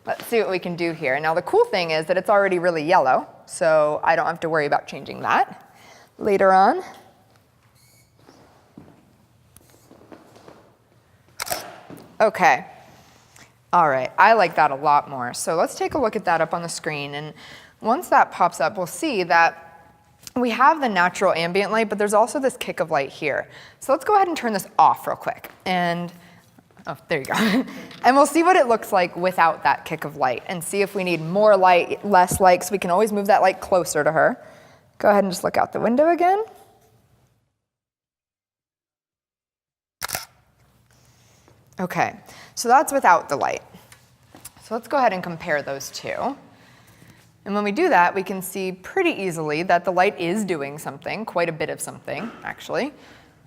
let's see what we can do here. Now the cool thing is that it's already really yellow, so I don't have to worry about changing that later on. Okay. All right, I like that a lot more. So let's take a look at that up on the screen. And once that pops up, we'll see that we have the natural ambient light, but there's also this kick of light here. So let's go ahead and turn this off real quick. And, oh, there you go. And we'll see what it looks like without that kick of light and see if we need more light, less light, so we can always move that light closer to her. Go ahead and just look out the window again. Okay, so that's without the light. So let's go ahead and compare those two. And when we do that, we can see pretty easily that the light is doing something, quite a bit of something, actually.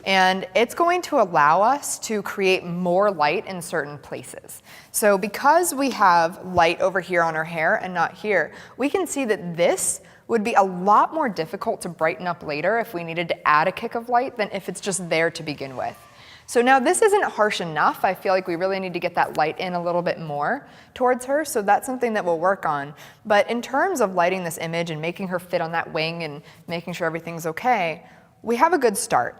And it's going to allow us to create more light in certain places. So because we have light over here on her hair and not here, we can see that this would be a lot more difficult to brighten up later if we needed to add a kick of light than if it's just there to begin with. So now this isn't harsh enough. I feel like we really need to get that light in a little bit more towards her, so that's something that we'll work on. But in terms of lighting this image and making her fit on that wing and making sure everything's okay, we have a good start.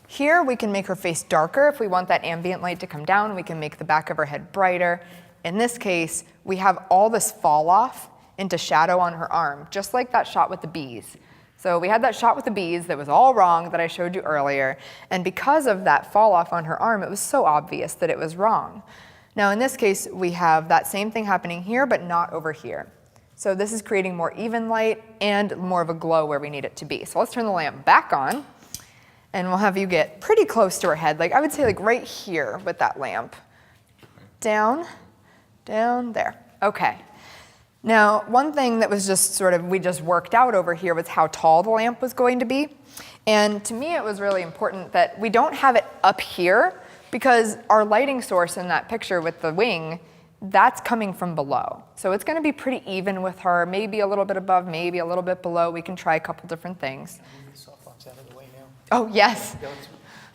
Here we can make her face darker if we want that ambient light to come down. We can make the back of her head brighter. In this case, we have all this fall off into shadow on her arm, just like that shot with the bees. So we had that shot with the bees that was all wrong that I showed you earlier, and because of that fall off on her arm, it was so obvious that it was wrong. Now in this case, we have that same thing happening here, but not over here. So this is creating more even light and more of a glow where we need it to be. So let's turn the lamp back on, and we'll have you get pretty close to her head, like I would say like right here with that lamp. Down, down, there. Okay. Now, one thing that was just sort of, we just worked out over here was how tall the lamp was going to be. And to me, it was really important that we don't have it up here because our lighting source in that picture with the wing, that's coming from below. So it's going to be pretty even with her, maybe a little bit above, maybe a little bit below. We can try a couple different things. Move the softbox out of the way now. Oh, yes.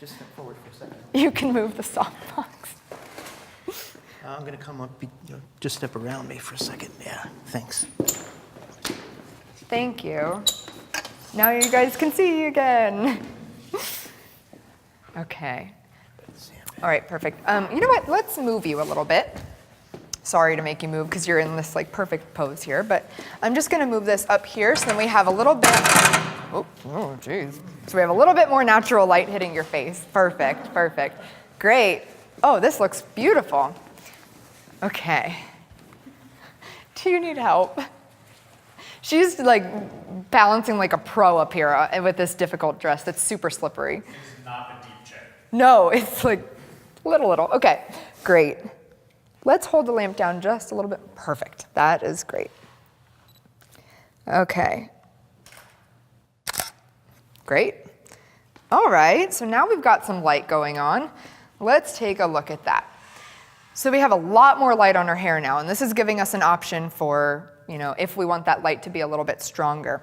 Just step forward for a second. You can move the softbox. I'm going to come up, just step around me for a second. Yeah, thanks. Thank you. Now you guys can see again. Okay. All right, perfect. You know what? Let's move you a little bit. Sorry to make you move because you're in this like perfect pose here, but I'm just going to move this up here so then we have a little bit. Oh, geez. So we have a little bit more natural light hitting your face. Perfect, perfect. Great. Oh, this looks beautiful. Okay. Do you need help? She's like balancing like a pro up here with this difficult dress that's super slippery. This is not a deep chair. No, it's like little. Okay, great. Let's hold the lamp down just a little bit. Perfect. That is great. Okay. Great. All right, so now we've got some light going on. Let's take a look at that. So we have a lot more light on her hair now, and this is giving us an option for, if we want that light to be a little bit stronger.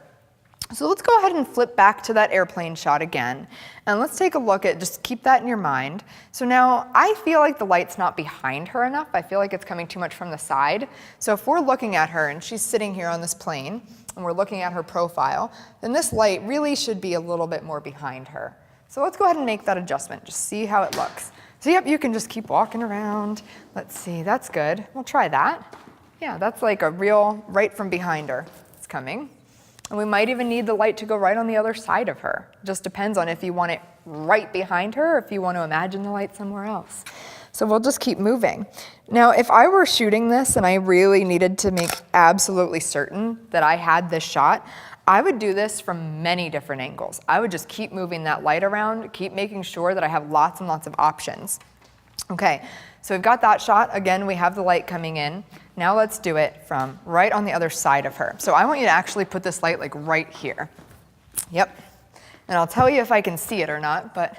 So let's go ahead and flip back to that airplane shot again, and let's take a look at, just keep that in your mind. So now I feel like the light's not behind her enough. I feel like it's coming too much from the side. So if we're looking at her and she's sitting here on this plane, and we're looking at her profile, then this light really should be a little bit more behind her. So let's go ahead and make that adjustment, just see how it looks. So yep, you can just keep walking around. Let's see, that's good. We'll try that. Yeah, that's like a real right from behind her. It's coming. And we might even need the light to go right on the other side of her. It just depends on if you want it right behind her or if you want to imagine the light somewhere else. So we'll just keep moving. Now, if I were shooting this and I really needed to make absolutely certain that I had this shot, I would do this from many different angles. I would just keep moving that light around, keep making sure that I have lots and lots of options. Okay, so we've got that shot. Again, we have the light coming in. Now let's do it from right on the other side of her. So I want you to actually put this light like right here. Yep. And I'll tell you if I can see it or not, but